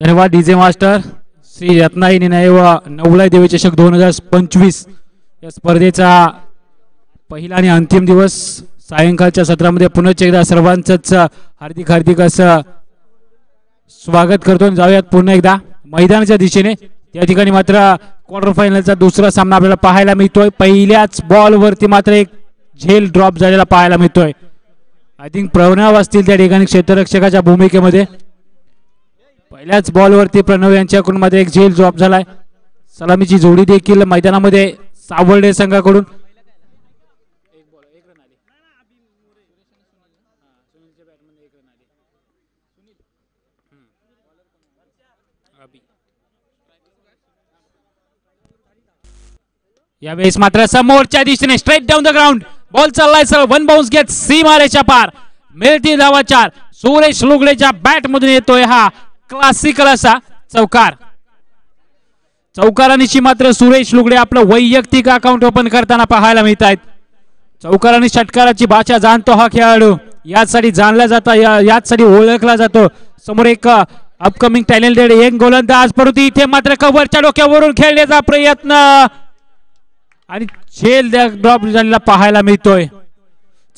धन्यवाद DJ master. Shri Ratnagiri व नवलाय देवी चषक 2025 या स्पर्धेचा पहिला आणि अंतिम दिवस सायंकाळच्या सत्रामध्ये पुन्हा एकदा सर्वांचंच हार्दिक हार्दिक असं स्वागत करतो. जाऊयात पुन्हा एकदा मैदानाच्या दिशेने. त्या ठिकाणी मात्र क्वार्टर फायनलचा दुसरा सामना आपल्याला पाहायला मिळतोय. पहिल्याच बॉलवरती मात्र एक झेल ड्रॉप झालेला पाहायला मिळतोय. आय थिंक प्रणव असतील त्या ठिकाणी क्षेत्ररक्षकाच्या भूमिकेमध्ये. पहिल्याच बॉलवरती प्रणव यांच्याकडून मात्र एक झेल ड्रॉप झालाय. सलामीची जोडी देखील मैदानामध्ये सावर्डे संघाकडून. यावेळेस मात्र समोरच्या दिशेने straight down the ground ball चाललाय सर. वन बाउन्स घेत सीमारेच्या पार मिळती धावा 4. सुरेश लुगडेच्या बॅट मधून येतोय हा क्लासिकल असा चौकार. चौकारांची मात्र सुरेश लुगडे आपलं वैयक्तिक अकाउंट ओपन करताना पाहायला मिळत आहेत. चौकार आणि षटकाराची भाषा जाणतो हा खेळाडू. याचसाठी जाणला जातो, याचसाठी ओळखला जातो. समोर एक अपकमिंग टॅलेंटेड यंग गोलंदाज, परंतु इथे मात्र कव्हरच्या डोक्यावरून खेळण्याचा प्रयत्न आणि झेल ड्रॉप झालेला पाहायला मिळतोय.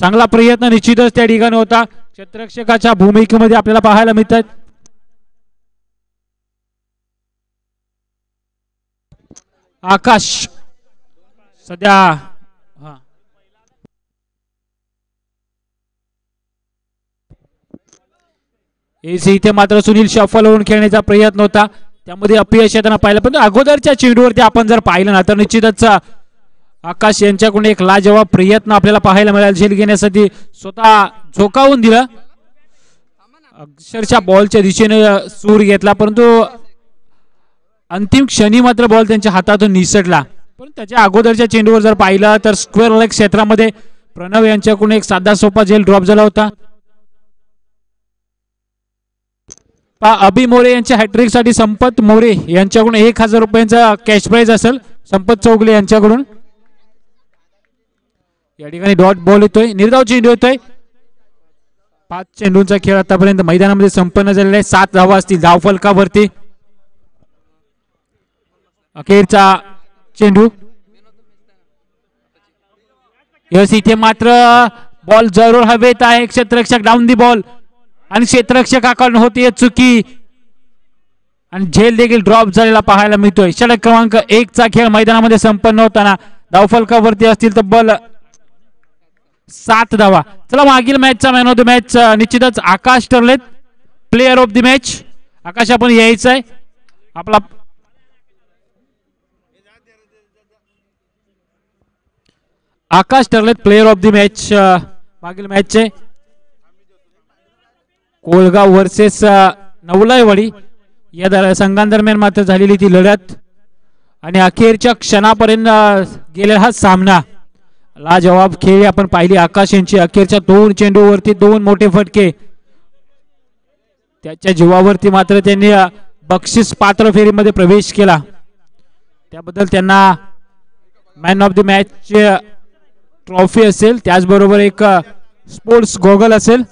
चांगला प्रयत्न निश्चितच त्या ठिकाणी होता. क्षेत्ररक्षकाच्या भूमिकेमध्ये आपल्याला पाहायला मिळतात. आकाश सध्या इथे मात्र सुनील शफल होऊन खेळण्याचा प्रयत्न होता, त्यामध्ये अपयश येताना पाहिलं. पण अगोदरच्या चेंडूवरती आपण जर पाहिलं ना तर निश्चितच आकाश यांच्याकडून एक लाजवाब प्रयत्न आपल्याला पाहायला मिळाला. झेल घेण्यासाठी स्वतः झोकावून दिलं, अक्षरशः बॉलच्या दिशेने सूर घेतला, परंतु अंतिम क्षणी मात्र बॉल त्यांच्या हातातून निसटला. पण त्याच्या अगोदरच्या चेंडूवर जर पाहिलं तर स्क्वेअर लेग क्षेत्रामध्ये प्रणव यांच्याकडून एक साधा सोपा झेल ड्रॉप झाला होता. अभि मोरे यांच्या हॅट्रिक साठी संपत मोरे यांच्याकडून 1000 रुपयांचा कॅश प्राइज असेल. संपत चौगले यांच्याकडून या ठिकाणी डॉट बॉल येतोय, निर्धाव चेंडू येतोय. 5 चेंडूंचा खेळ आतापर्यंत मैदानामध्ये संपन्न झालेला आहे. 7 धावा असतील धावफलकावरती. अखेरचा चेंडू. यस, इथे मात्र बॉल जरूर हवेत आहे. क्षेत्ररक्षक डाऊन दी बॉल आणि क्षेत्ररक्षकाकडून होती चुकी आणि झेल देखील ड्रॉप झालेला पाहायला मिळतोय. षटक क्रमांक 1 चा खेळ मैदानामध्ये संपन्न होताना धावफलकावरती असतील तब्बल 7 धावा. चला मागील मॅचचा मॅन ऑफ द मॅच निश्चितच आकाश ठरलेत प्लेयर ऑफ द मॅच. आकाश आपण यायचं आहे. आपला आकाश ठरलेत प्लेयर ऑफ द मॅच मागील मॅचचे. कोळगाव वर्सेस नवलायवाडी या संघांदरम्यान मात्र झालेली ती लढत आणि अखेरच्या क्षणापर्यंत गेलेला हा सामना लाजवाब खेळी आपण पाहिली. आकाश यांची अखेरच्या 2 चेंडूवरती 2 मोठे फटके. त्याच्या जीवावरती मात्र त्यांनी बक्षीस पात्र फेरीमध्ये प्रवेश केला. त्याबद्दल त्यांना man of the match trophy असेल, त्याचबरोबर एक स्पोर्ट्स गॉगल असेल,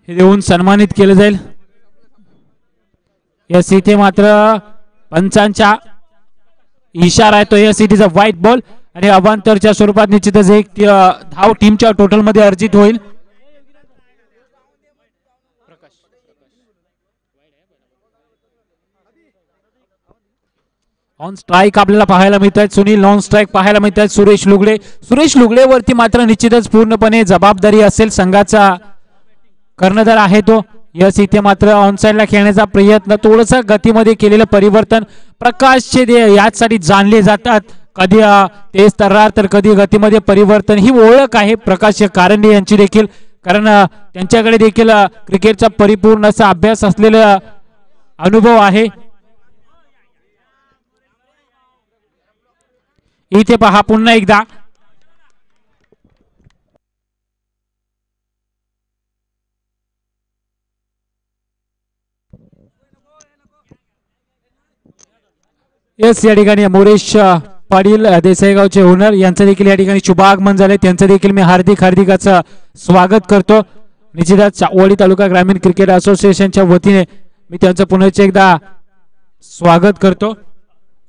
हे देऊन सन्मानित केलं जाईल. यस, इथे मात्र पंचांचा इशारा आहे तो yes it is a white ball आणि अवांतरच्या स्वरूपात निश्चितच एक धाव टीमच्या टोटल मध्ये अर्जित होईल. ऑन स्ट्राईक आपल्याला पाहायला मिळत आहेत. सुनील ऑन स्ट्राईक पाहायला मिळत आहेत. सुरेश लुगडे वरती मात्र निश्चितच पूर्णपणे जबाबदारी असेल. संघाचा कर्णधार आहे तो. यस, इथे मात्र ऑनसाइडला खेळण्याचा प्रयत्न, थोडंसं गतीमध्ये केलेलं परिवर्तन. प्रकाश याचसाठी जाणले जातात, कधी तेज तर्रार तर कधी गतीमध्ये परिवर्तन. ही ओळख आहे प्रकाश कारंडे यांची देखील, कारण त्यांच्याकडे देखील क्रिकेटचा परिपूर्ण असा अभ्यास असलेला अनुभव आहे. इथे पहा पुन्हा एकदा यस, या ठिकाणी मोरेश पाटील देसाईगावचे ओनर यांचं देखील या ठिकाणी शुभागमन झाले. त्यांचं देखील मी हार्दिक असं स्वागत करतो. निश्चितच चावडी तालुका ग्रामीण क्रिकेट असोसिएशनच्या वतीने मी त्यांचं पुन्हा एकदा स्वागत करतो.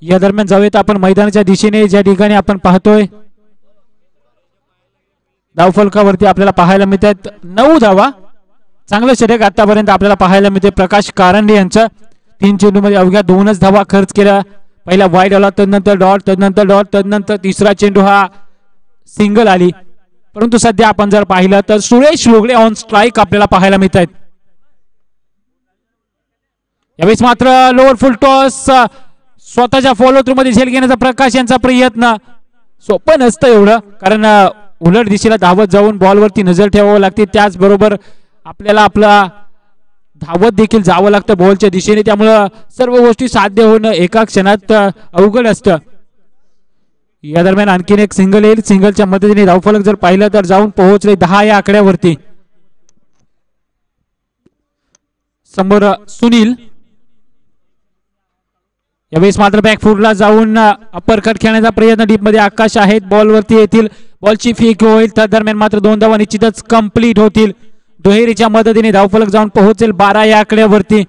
या दरम्यान जाऊयात आपण मैदानाच्या दिशेने, ज्या ठिकाणी आपण पाहतोय धावफलकावरती आपल्याला पाहायला मिळतात 9 धावा. चांगलं षटक आतापर्यंत आपल्याला पाहायला मिळते. प्रकाश कारंडे यांचं 3 चेंडूमध्ये अवघ्या 2च धावा खर्च केला. पहिला वाईड आला, तदनंतर डॉट, तदनंतर तिसरा चेंडू हा सिंगल आली. परंतु सध्या आपण जर पाहिलं तर सुरेश लोगडे ऑन स्ट्राईक आपल्याला पाहायला मिळत आहेत. यावेळेस मात्र लोअर फुल टॉस स्वतःच्या फॉलो थ्रू मध्ये झेल घेण्याचा प्रकाश यांचा प्रयत्न. सोपं नसतं एवढं, कारण उलट दिशेला धावत जाऊन बॉलवरती नजर ठेवावं लागते. त्याचबरोबर आपल्याला आपला धावत देखील जावं लागतं बॉलच्या दिशेने. त्यामुळं सर्व गोष्टी साध्य होणं एका क्षणात अवघड असतं. या दरम्यान आणखीन एक सिंगल येईल. सिंगलच्या मदतीने धावफलक जर पाहिलं तर जाऊन पोहोचले 10 या आकड्यावरती. समोर सुनील, यावेळेस मात्र बॅकफुटला जाऊन अपर कट खेळण्याचा प्रयत्न. डीप मध्ये आकाश आहेत, बॉलवरती येतील, बॉलची फेक होईल. त्या दरम्यान मात्र 2 धावा निश्चितच कंप्लीट होतील. दुहेरीच्या मदतीने धावफलक जाऊन पोहोचेल 12 या आकड्यावरती.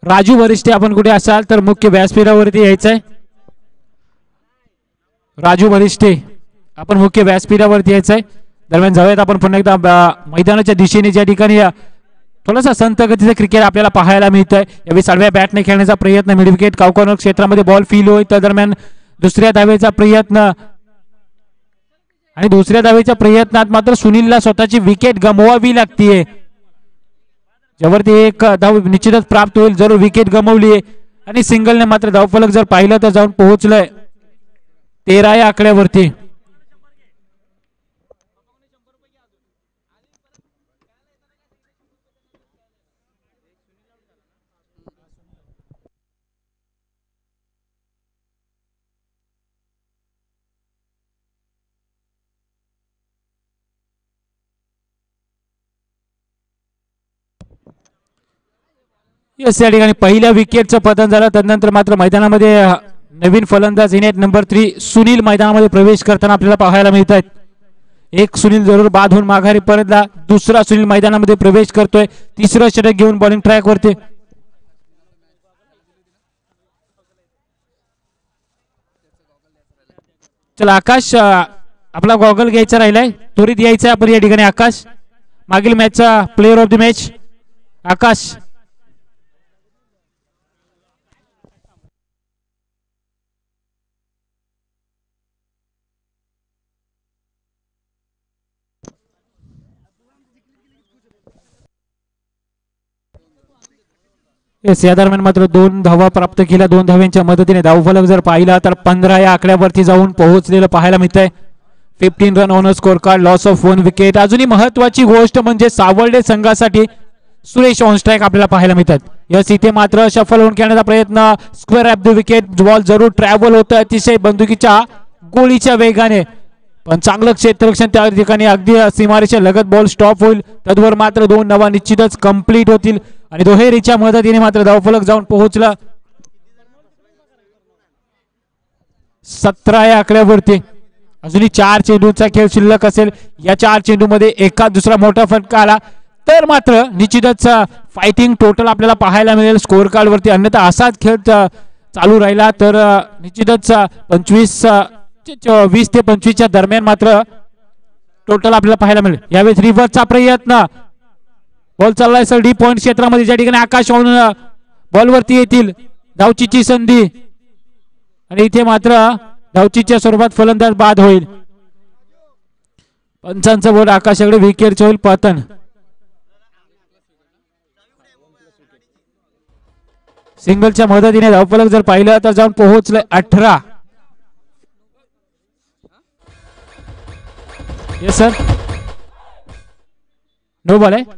राजू वरिष्ठे आपण कुठे असाल तर मुख्य व्यासपीठावरती यायचंय. राजू वरिष्ठे आपण मुख्य व्यासपीठावरती यायचंय. दरम्यान जाऊयात आपण पुन्हा एकदा मैदानाच्या दिशेने, ज्या ठिकाणी थोडासा संत गतीचं क्रिकेट आपल्याला पाहायला मिळतंय. यावेळी साडव्या बॅटने खेळण्याचा प्रयत्न, मिड विकेट कावकॉर्नर क्षेत्रामध्ये बॉल फील होईल. त्या दरम्यान दुसऱ्या धावेचा प्रयत्न, आणि दुसऱ्या धावेच्या प्रयत्नात मात्र सुनीलला स्वतःची विकेट गमवावी लागतीये. ज्यावरती एक धाव निश्चितच प्राप्त होईल जरूर विकेट गमवली. आणि सिंगलने मात्र धावफलक जर पाहिलं तर जाऊन पोहोचलंय 13 या आकड्यावरती. यस, या ठिकाणी पहिल्या विकेटचं पतन झालं. तदनंतर मात्र मैदानामध्ये नवीन फलंदाज इनेट नंबर 3 सुनील मैदानामध्ये प्रवेश करताना आपल्याला पाहायला मिळत आहेत. एक सुनील जरूर बाद होऊन माघारी परतला, दुसरा सुनील मैदानामध्ये प्रवेश करतोय. तिसरं षटक घेऊन बॉलिंग ट्रॅक वरती. चला आकाश, आपला गॉगल घ्यायचा राहिलाय, त्वरित यायचा आपण या ठिकाणी. आकाश मागील मॅचचा प्लेअर ऑफ द मॅच आकाश. या दरम्यान मात्र 2 धावा प्राप्त केल्या. 2 धाव्यांच्या मदतीने धावफलक जर पाहिला तर 15 या आकड्यावरती जाऊन पोहोचलेलं पाहायला मिळतंय. 15 run on score card, loss of 1 wicket. अजूनही महत्वाची गोष्ट म्हणजे सावर्डे संघासाठी सुरेश ऑन स्ट्राईक आपल्याला पाहायला मिळतात. यस, इथे मात्र शफल होऊन खेळण्याचा प्रयत्न, square app the wicket, ball जरूर ट्रॅव्हल होतं अतिशय बंदुकीच्या गोळीच्या वेगाने, पण चांगलं क्षेत्ररक्षण त्या ठिकाणी. अगदी सीमारेषा लगत बॉल स्टॉप होईल. तद्वर मात्र 2 धावा निश्चितच कंप्लीट होतील. आणि दुहेरीच्या मदतीने मात्र धावफलक जाऊन पोहोचला 17 या आकड्यावरती. अजूनही 4 चेंडूचा खेळ शिल्लक असेल. या 4 चेंडूमध्ये एका दुसरा मोठा फटका आला तर मात्र निश्चितच फायटिंग टोटल आपल्याला पाहायला मिळेल स्कोअर कार्ड वरती. अन्यथा असाच खेळ चालू राहिला तर निश्चितच 20 ते 25 दरम्यान मात्र टोटल आपल्याला पाहायला मिळेल. यावेळेस रिव्हर्सचा प्रयत्न, बॉल चाललाय सर डी पॉइंट क्षेत्रामध्ये, ज्या ठिकाणी आकाश बॉलवरती येतील. धावचीची संधी, आणि इथे मात्र धावचीच्या स्वरूपात फलंदाज बाद होईल. पंचांचा बोर्ड आकाशाकडे, विकेटचे होईल पतन. सिंगलच्या मदतीने धावफलक जर पाहिलं तर जाऊन पोहोचले 18. येस सर, नो बॉल आहे.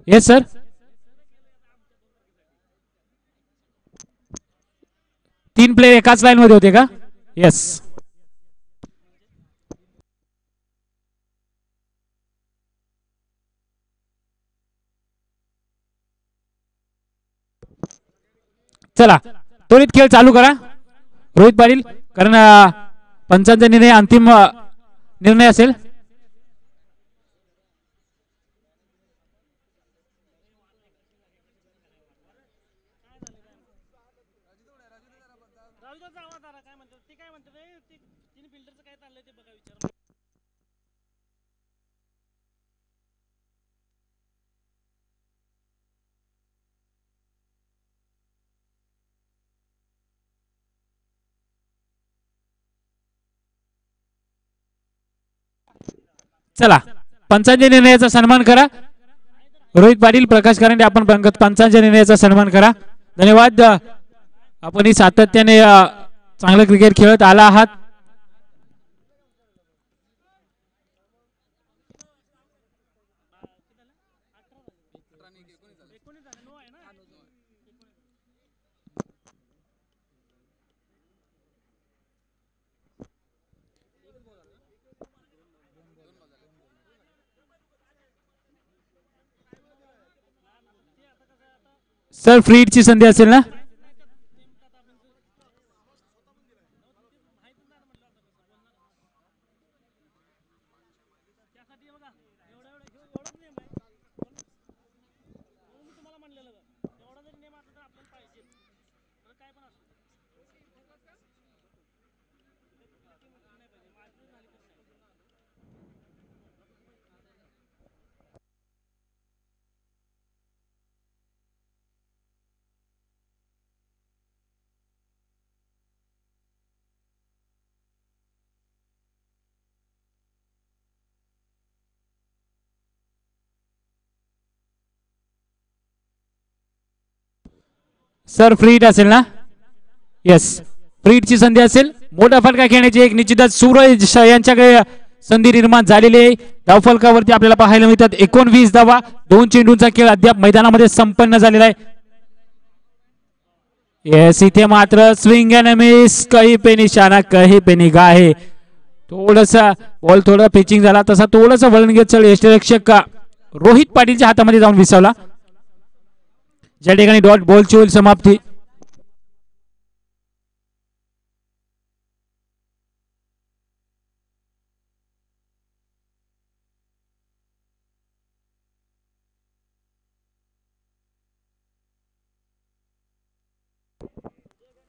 येस सर, प्लेयर एकाच लाईन मध्ये होते का? येस. चला त्वरित खेळ चालू करा रोहित पाटील, कारण पंचांचा निर्णय अंतिम निर्णय असेल. चला पंचांच्या निर्णयाचा सन्मान करा. रोहित पाटील, प्रकाश कारंडे, आपण पंचांच्या निर्णयाचा सन्मान करा. धन्यवाद. आपण ही सातत्याने चांगलं क्रिकेट खेळत आला आहात. सर फ्री हिटची संधी असेल ना? सर फ्री हिट असेल ना? येस, फ्री हिटची संधी असेल. मोठा फटका खेळण्याची एक निश्चितच सूरज यांच्याकडे संधी निर्माण झालेली आहे. धावफलकावरती आपल्याला पाहायला मिळतात 19 धावा. 2 चेंडूंचा खेळ अद्याप मैदानामध्ये संपन्न झालेला आहे. येस, इथे मात्र स्विंग अँड मिस, कहीं पे निशाणा कहीं पे निगाह है. थोडासा बॉल थोडा पिचिंग झाला, तसा थोडासा वळण घेत यष्टिरक्षक रोहित पाटीलच्या हातामध्ये जाऊन विसावला. ज्या ठिकाणी डॉट बॉलची होईल समाप्ती.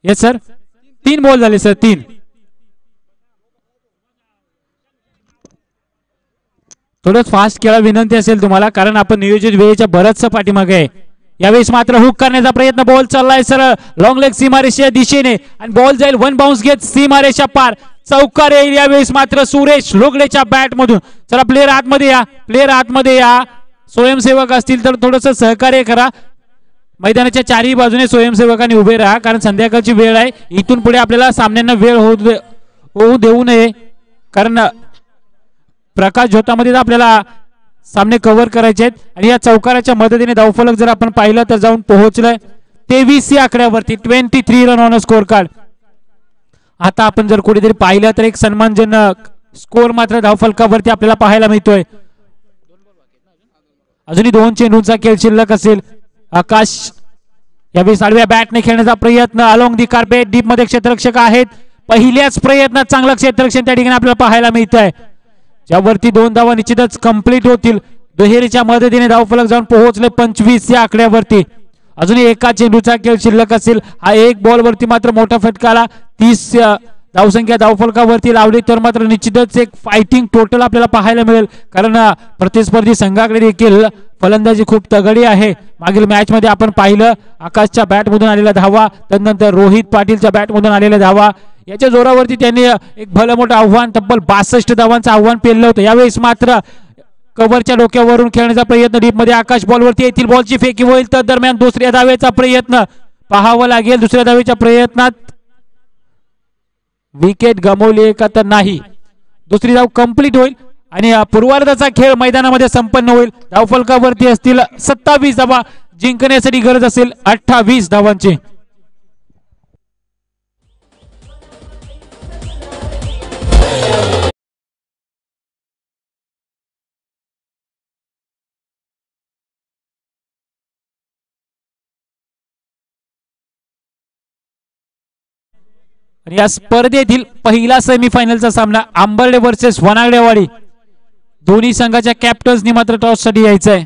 येस सर, 3 बॉल झाले सर, 3. थोडं फास्ट खेळा विनंती असेल तुम्हाला, कारण आपण नियोजित वेळेच्या बरचसा पाठीमागे आहे. यावेळेस मात्र हुक करण्याचा प्रयत्न, बॉल चाललाय सर लॉंग लेग सीमारेषेच्या दिशेने आणि बॉल जाईल 1 बाउन्स घेत सीमारेषा पार. चौकार येईल यावेळेस मात्र सुरेश लोगडेच्या बॅट मधून. चला प्लेयर आतमध्ये या, प्लेयर आतमध्ये या. स्वयंसेवक असतील तर थोडंसं सहकार्य करा. मैदानाच्या चारही बाजूने स्वयंसेवकांनी उभे राहा, कारण संध्याकाळची वेळ आहे. इथून पुढे आपल्याला सामन्यांना वेळ होऊ देऊ नये, कारण प्रकाश झोतामध्ये आपल्याला सामने कव्हर करायचे आहेत. आणि या चौकाराच्या मदतीने धावफलक जर आपण पाहिलं तर जाऊन पोहोचलंय 23 या आकड्यावरती. 23 रन ऑन स्कोर कार्ड. आता आपण जर कुठेतरी पाहिलं तर एक सन्मानजनक स्कोर मात्र धावफलकावरती आपल्याला पाहायला मिळतोय. अजूनही 2 चेंडूंचा खेळ शिल्लक असेल. आकाश यावेळी आडव्या बॅटने खेळण्याचा प्रयत्न, अलॉंग दी कार्पेट, डीप मध्ये क्षेत्ररक्षक आहेत. पहिल्याच प्रयत्नात चांगलं क्षेत्ररक्षण त्या ठिकाणी आपल्याला पाहायला मिळत आहे, ज्यावरती 2 धावा निश्चितच कंप्लीट होतील. दुहेरीच्या मदतीने धावफलक जाऊन पोहोचले 25 या आकड्यावरती. अजूनही एका चेंडूचा खेळ शिल्लक असेल. हा एक बॉल वरती मात्र मोठा फटका आला. 30 धावसंख्या धावफलकावरती लावली तर मात्र निश्चितच एक फायटिंग टोटल आपल्याला पाहायला मिळेल, कारण प्रतिस्पर्धी संघाकडे देखील फलंदाजी खूप तगडी आहे. मागील मॅच मध्ये आपण पाहिलं आकाशच्या बॅट मधून आलेल्या धावा, त्यानंतर रोहित पाटीलच्या बॅट मधून आलेल्या धावा, याच्या जोरावरती त्यांनी एक भलं मोठं आव्हान, तब्बल 62 धावांचं आव्हान पेललं होतं. यावेळेस मात्र कव्हरच्या डोक्यावरून खेळण्याचा प्रयत्न, डीप मध्ये आकाश बॉलवरती येथील बॉलची फेकी होईल. तर दरम्यान दुसऱ्या धावेचा प्रयत्न पाहावं लागेल. दुसऱ्या धावेच्या प्रयत्नात विकेट गमावली का तर नाही. दुसरी धाव कंप्लीट होईल आणि पूर्वार्धाचा खेळ मैदानामध्ये संपन्न होईल. धावफलकावरती असतील 27 धावा. जिंकण्यासाठी गरज असेल 28 धावांची. या स्पर्धेतील पहिला सेमीफायनलचा सामना आंबर्डे वर्सेस वनागडेवाडी. दोन्ही संघाच्या कॅप्टन्सनी मात्र टॉस साठी यायचं आहे.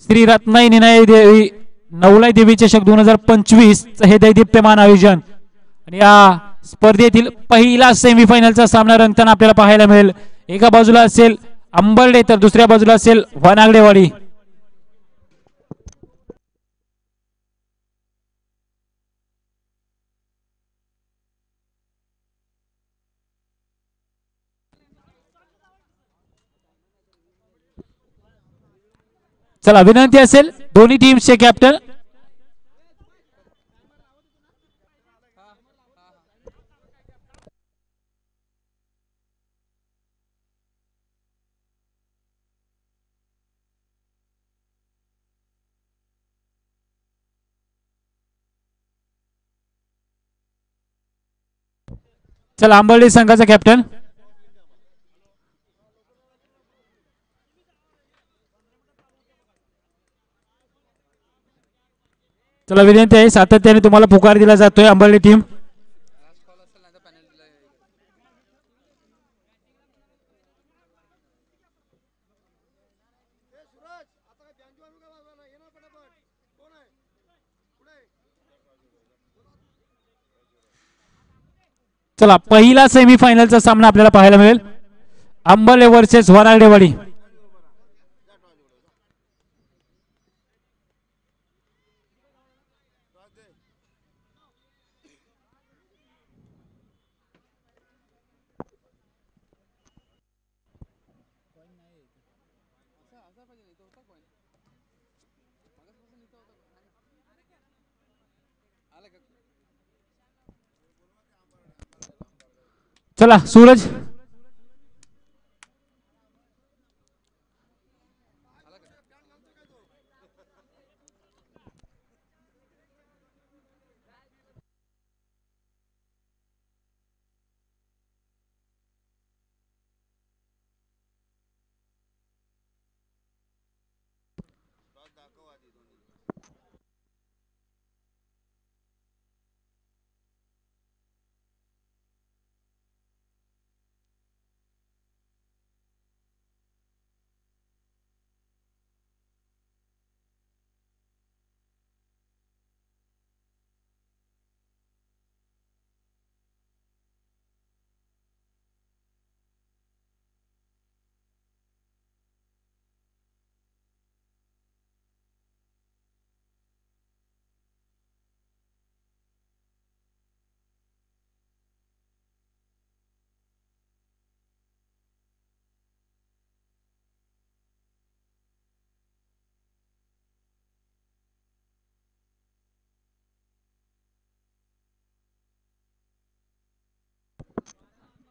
श्री रत्नाई निनाई देवी नवलाई देवी चषक 2025 हे दैदिप्यमान आयोजन. आणि या स्पर्धेतील पहिला सेमीफायनलचा सामना रंगताना आपल्याला पाहायला मिळेल. एका बाजूला असेल अंबर्डे तर दुसऱ्या बाजूला असेल वनागडेवाडी. चला विनंती असेल दोन्ही टीमचे कॅप्टन चला अंबर्डे संघाचा कॅप्टन चला विनंती आहे सातत्याने तुम्हाला पुकार दिला जातोय अंबर्डे टीम. चला पहिला सेमीफायनलचा सामना आपल्याला पाहायला मिळेल अंबर्डे वर्सेस वनागडेवाडी. चला सूरज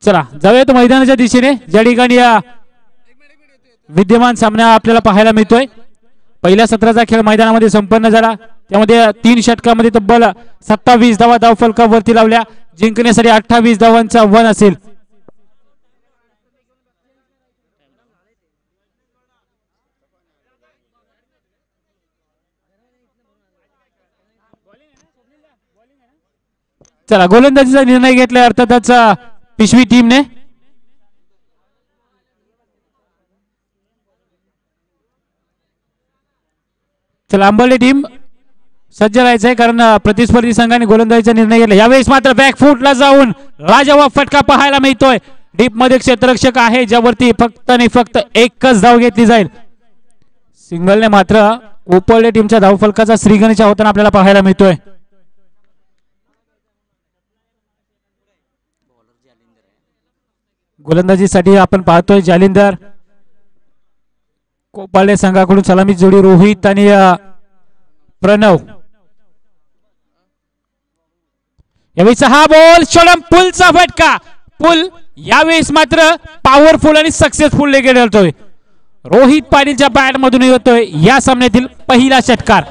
चला जाऊयात मैदानाच्या दिशेने ज्या ठिकाणी या विद्यमान सामना आपल्याला पाहायला मिळतोय. पहिल्या सत्राचा खेळ मैदानामध्ये संपन्न झाला. त्यामध्ये 3 षटकामध्ये तब्बल 27 धावा धावफलकावरती लावल्या. जिंकण्यासाठी 28 धावांचं आव्हान असेल. चला गोलंदाजीचा निर्णय घेतलाय अर्थातच पिशवी टीमने. चला अंबर्डे टीम सज्ज राहायचंय कारण प्रतिस्पर्धी संघाने गोलंदाजीचा निर्णय घेतला. यावेळेस मात्र बॅकफुटला जाऊन लाजवाब फटका पाहायला मिळतोय. डीप मध्ये क्षेत्ररक्षक आहे ज्यावरती फक्त आणि फक्त एकच धाव घेतली जाईल. सिंगलने मात्र उपळले टीमच्या धावफलकाचा श्रीगणेश होताना आपल्याला पाहायला मिळतोय. गोलंदाजीसाठी आपण पाहतोय जालिंदर. कोपाळे संघाकडून सलामी जोडी रोहित आणि प्रणव. यावेळी हा बॉल शॉलम पुलचा फटका. पुल यावेळेस मात्र पॉवरफुल आणि सक्सेसफुल लेगेड होतोय. रोहित पाटीलच्या बॅट मधून येतोय या सामन्यातील पहिला षटकार.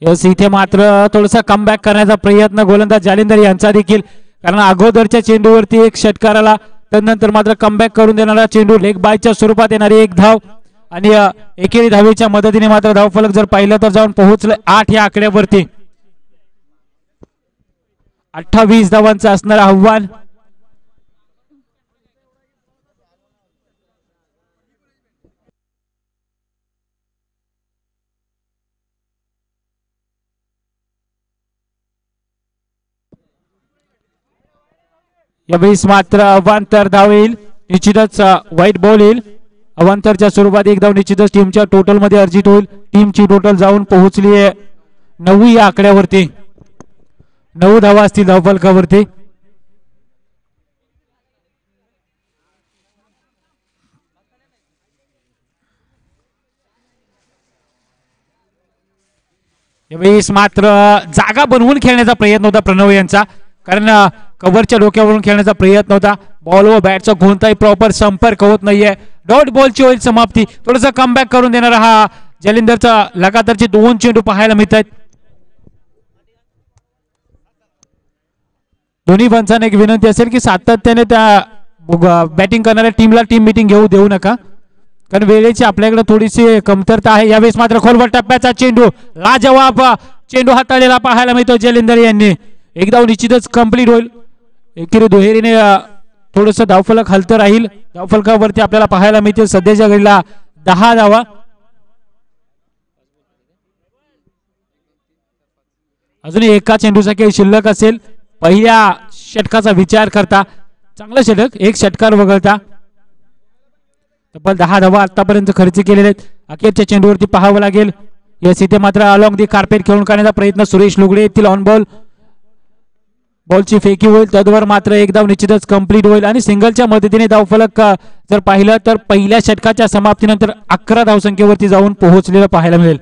यस इथे मात्र थोडासा कमबॅक करण्याचा प्रयत्न गोलंदाज जालिंदर यांचा देखील, कारण अगोदरच्या चेंडूवरती एक षटकार आला, त्यानंतर मात्र कमबॅक करून देणारा चेंडू लेग बायच्या स्वरूपात येणारी एक धाव आणि एकेरी धावेच्या मदतीने मात्र धावफलक जर पाहिलं तर जाऊन पोहोचलं 8 या आकड्यावरती. 28 धावांचं असणार आव्हान. यावेळेस मात्र अवांतर धाव येईल, निश्चितच वाईट बॉल येईल. अवांतरच्या स्वरूपात एक धाव निश्चितच टीमच्या टोटल मध्ये अर्जित होईल. टीमची टोटल जाऊन पोहोचली आहे 9 या आकड्यावरती. 9 धावा असतील धावफलकावरती. यावेळेस मात्र जागा बनवून खेळण्याचा प्रयत्न होता प्रणव यांचा, कारण कव्हरच्या डोक्यावरून खेळण्याचा प्रयत्न होता. बॉल व बॅटचा कोणताही प्रॉपर संपर्क होत नाहीये. डॉट बॉलची होईल समाप्ती. थोडंसं कमबॅक करून देणारा हा जालिंदरचा लगातारचे 2 चेंडू पाहायला मिळत आहेत. दोन्ही पंचांना एक विनंती असेल की सातत्याने त्या बॅटिंग करणाऱ्या टीमला टीम मीटिंग घेऊ देऊ नका, कारण वेळेची आपल्याकडे थोडीशी कमतरता आहे. यावेळेस मात्र खोलवर टप्प्याचा चेंडू, लाजवाब चेंडू हाताळलेला पाहायला मिळतो जालिंदर यांनी. एक धाव निश्चितच कंप्लीट होईल. एकेरी दुहेरीने थोडंसं धावफलक हलतं राहील. धावफलकावरती आपल्याला पाहायला मिळतील सध्याच्या घडीला 10 धावा. अजूनही एका चेंडूचा खेळ शिल्लक असेल. पहिल्या षटकाचा विचार करता चांगलं षटक, एक षटकार वगळता तब्बल 10 धावा आतापर्यंत खर्च केलेले आहेत. अखेरच्या चेंडूवरती पाहावं लागेल. यस इथे मात्र अलॉंग दी कार्पेट खेळून काढण्याचा प्रयत्न सुरेश लुगडे येथील ऑन बॉल. बॉलची फेकी होईल, त्याद्वारे मात्र एक धाव निश्चितच कंप्लीट होईल आणि सिंगलच्या मदतीने धावफलक जर पाहिलं तर पहिल्या षटकाच्या समाप्तीनंतर 11 धावसंख्येवरती जाऊन पोहोचलेलं पाहायला मिळेल.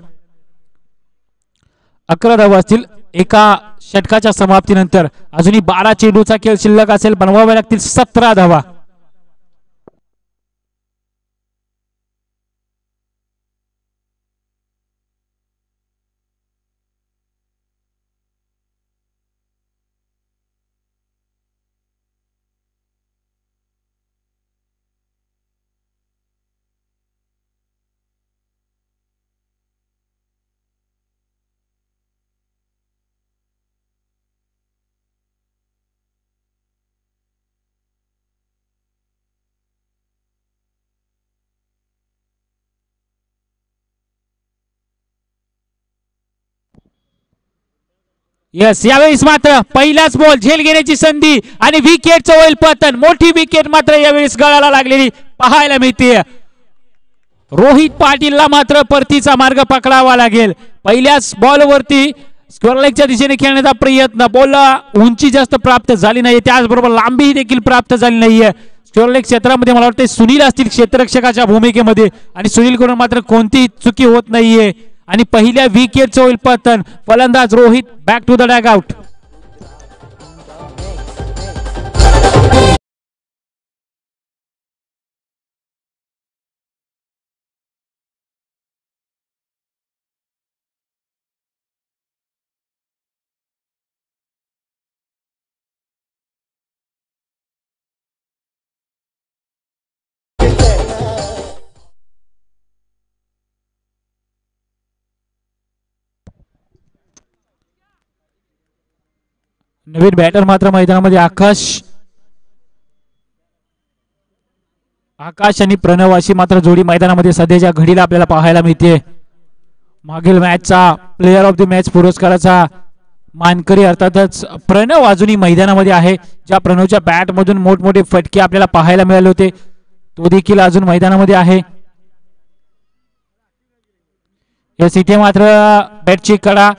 11 धावा असतील एका षटकाच्या समाप्तीनंतर. अजूनही 12 चेंडूचा खेळ शिल्लक असेल, बनवाव्या लागतील 17 धावा. यस यावेळेस मात्र पहिलाच बॉल, झेल घेण्याची संधी आणि विकेटचं होईल पतन. मोठी विकेट मात्र यावेळेस गळाला लागलेली पाहायला मिळते. रोहित पाटीलला मात्र परतीचा मार्ग पकडावा लागेल. पहिल्याच बॉलवरती स्क्वेअर लेगच्या दिशेने खेळण्याचा प्रयत्न, बॉलला उंची जास्त प्राप्त झाली नाही, त्याचबरोबर लांबी देखील प्राप्त झाली नाहीये. स्क्वेअर लेग क्षेत्रामध्ये मला वाटतं सुनील असतील क्षेत्ररक्षकाच्या भूमिकेमध्ये आणि सुनील कडून मात्र कोणतीही चुकी होत नाहीये आणि पहिल्या विकेटचं होईल पतन. फलंदाज Rohit back to the dugout. नवीन बॅटर मात्र मैदानामध्ये आकाश आणि प्रणव अशी मात्र जोडी मैदानामध्ये सध्याच्या घडीला आपल्याला पाहायला मिळते. मागील मॅचचा प्लेयर ऑफ द मॅच पुरस्काराचा मानकरी अर्थातच प्रणव अजूनही मैदानामध्ये आहे. ज्या प्रणवच्या बॅट मधून मोठमोठे फटके आपल्याला पाहायला मिळाले होते तो देखील अजून मैदानामध्ये आहे. यस इथे मात्र बॅटची कडा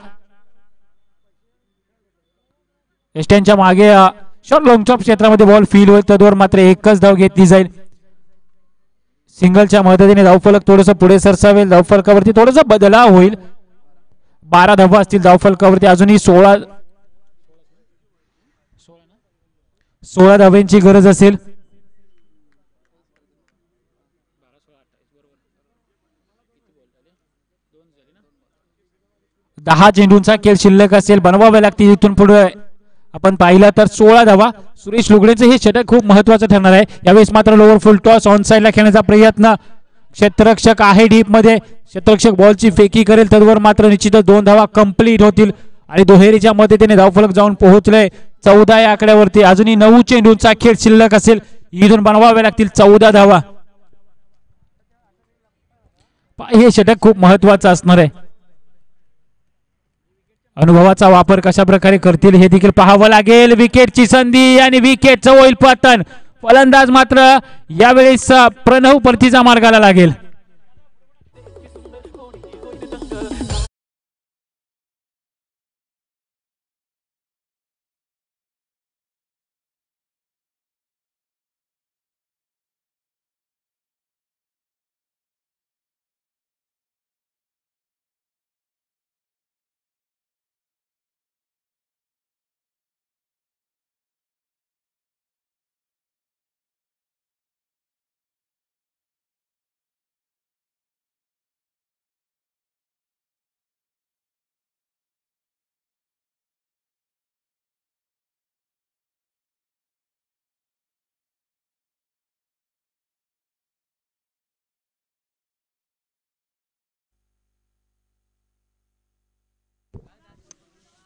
एस्टनच्या मागे शॉर्ट लॉंग चॉप क्षेत्रामध्ये बॉल फील होईल, त्यावर मात्र एकच धाव घेतली जाईल. सिंगलच्या मदतीने धावफलक थोडस पुढे सरसावेल. धावफलकावरती थोडासा बदलाव होईल. 12 धावा असतील धावफलकावरती. अजूनही 16 धाव्यांची गरज असेल. 10 चेंडूंचा खेळ शिल्लक असेल, बनवावे लागतील इथून पुढे. आपण पाहिलं तर 16 धावा. सुरेश लुगडेचं हे षटक खूप महत्वाचं ठरणार आहे. यावेळेस मात्र लोअर फुल टॉस ऑन साइडला खेळण्याचा प्रयत्न. क्षेत्ररक्षक आहे डीप मध्ये, क्षेत्ररक्षक बॉलची फेकी करेल, तदवर मात्र निश्चितच 2 धावा कंप्लीट होतील आणि दुहेरीच्या मदतीने धावफलक जाऊन पोहोचले 14 या आकड्यावरती. अजूनही 9 चेंडूंचा खेळ शिल्लक असेल, इथून बनवावे लागतील 14 धावा. हे षटक खूप महत्वाचं असणार आहे. अनुभवाचा वापर कशा प्रकारे करतील हे देखील पाहावं लागेल. विकेटची संधी आणि विकेटचं होईल पतन. फलंदाज मात्र यावेळेस प्रणव परतीचा मार्गाला लागेल.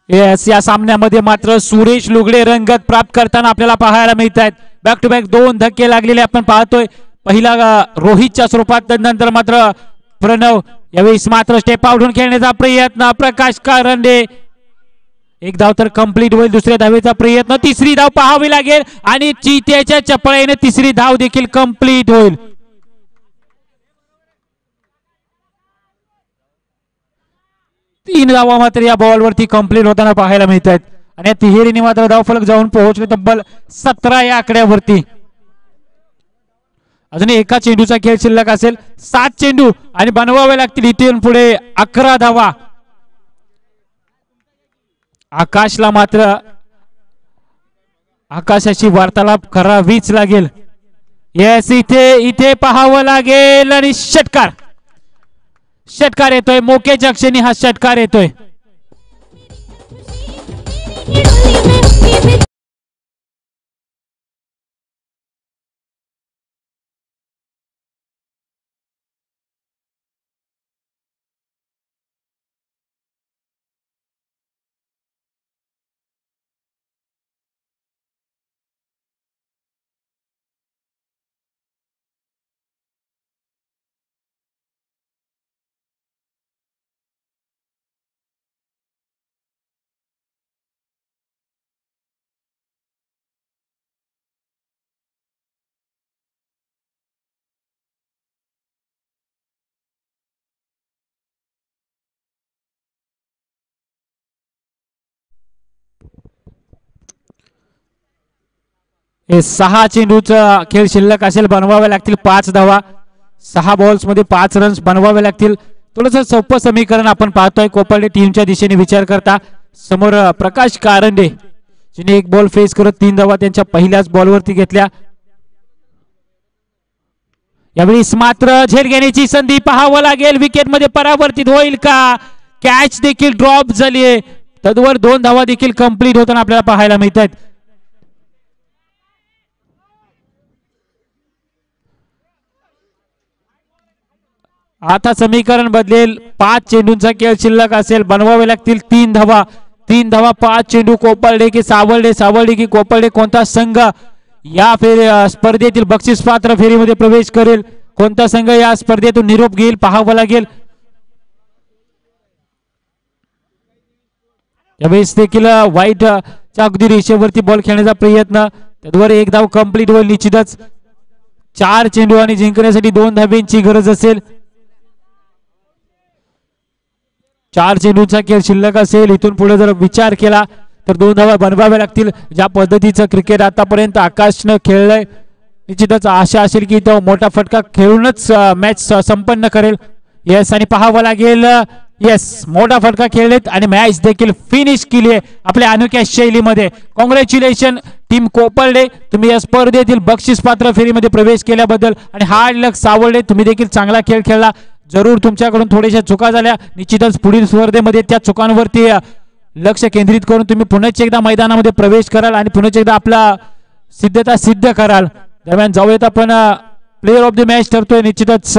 या सामन्यामध्ये मात्र सुरेश लुगडे रंगत प्राप्त करताना आपल्याला पाहायला मिळत आहेत. बॅक टू बॅक 2 धक्के लागलेले आपण पाहतोय. पहिला रोहितच्या स्वरूपात, त्यानंतर मात्र प्रणव. यावेळेस मात्र स्टेप आउट होऊन खेळण्याचा प्रयत्न. प्रकाश कारंडे, एक धाव तर कंप्लीट होईल. दुसऱ्या धावेचा प्रयत्न, तिसरी धाव पाहावी लागेल आणि चित्याच्या चपळाईने तिसरी धाव देखील कंप्लीट होईल. तीन धावा मात्र या बॉलवरती कंप्लीट होताना पाहायला मिळत आहेत आणि तिहेरीने मात्र धावफलक जाऊन पोहोचले तब्बल 17 या आकड्यावरती. अजून एका चेंडूचा खेळ शिल्लक असेल. 7 चेंडू आणि बनवावे लागतील इथून पुढे 11 धावा. आकाशला मात्र आकाशाची वार्तालाप करावीच लागेल. येस, इथे पाहावं लागेल आणि षटकार येतोय. मोकेच्या क्षणी हा षटकार येतोय. हे 6 चेंडूचा खेळ शिल्लक असेल. बनवावे लागतील 5 धावा. 6 बॉल्स मध्ये 5 रन्स बनवावे लागतील. थोडंसं सोपं समीकरण आपण पाहतोय. कोपर्डे टीमच्या दिशेने विचार करता समोर प्रकाश कारंडे जिने एक बॉल फेस करत 3 धावा त्यांच्या पहिल्याच बॉलवरती घेतल्या. यावेळी मात्र झेल घेण्याची संधी पाहावं लागेल. विकेट मध्ये परावर्तित होईल का? कॅच देखील ड्रॉप झालीये. तदवर 2 धावा देखील कंप्लीट होताना आपल्याला पाहायला मिळत आहेत. आता समीकरण बदलेल. 5 चेंडूंचा खेळ शिल्लक असेल. बनवावे लागतील 3 धावा. 3 धावा 5 चेंडू. कोपर्डे की सावर्डे, सावर्डे की कोपर्डे, कोणता संघ या स्पर्धेतील बक्षीस पात्र फेरीमध्ये प्रवेश करेल, कोणता संघ या स्पर्धेतून निरोप घेईल पाहावं लागेल. यावेळेस देखील वाईटच्या अगदी रेषेवरती बॉल खेळण्याचा प्रयत्न. त्याद्वारे 1 धाव कंप्लीट होईल. निश्चितच 4 चेंडू आणि जिंकण्यासाठी 2 धाब्यांची गरज असेल. 4 चेंडूंचा खेळ शिल्लक असेल. इथून पुढे जर विचार केला तर 2 धावा बनवाव्या लागतील. ज्या पद्धतीचं क्रिकेट आतापर्यंत आकाशनं खेळलंय, निश्चितच आशा असेल की तो मोठा फटका खेळूनच मॅच संपन्न करेल. येस, आणि पाहावं लागेल. येस, मोठा फटका खेळलेत आणि मॅच देखील फिनिश केली आहे आपल्या अनोख्या शैलीमध्ये. कॉंग्रॅच्युलेशन टीम कोपर्डे, तुम्ही या स्पर्धेतील बक्षीस पात्र फेरीमध्ये प्रवेश केल्याबद्दल. आणि हार्ड लक सावर्डे, तुम्ही देखील चांगला खेळ खेळला. जरूर तुमच्याकडून थोड्याशा चुका झाल्या, निश्चितच पुढील स्पर्धेमध्ये त्या चुकांवरती लक्ष केंद्रित करून तुम्ही पुन्हा एकदा मैदानामध्ये प्रवेश कराल आणि पुन्हा एकदा आपला सिद्धता सिद्ध कराल. दरम्यान जाऊयात आपण प्लेयर ऑफ द मॅच ठरतोय निश्चितच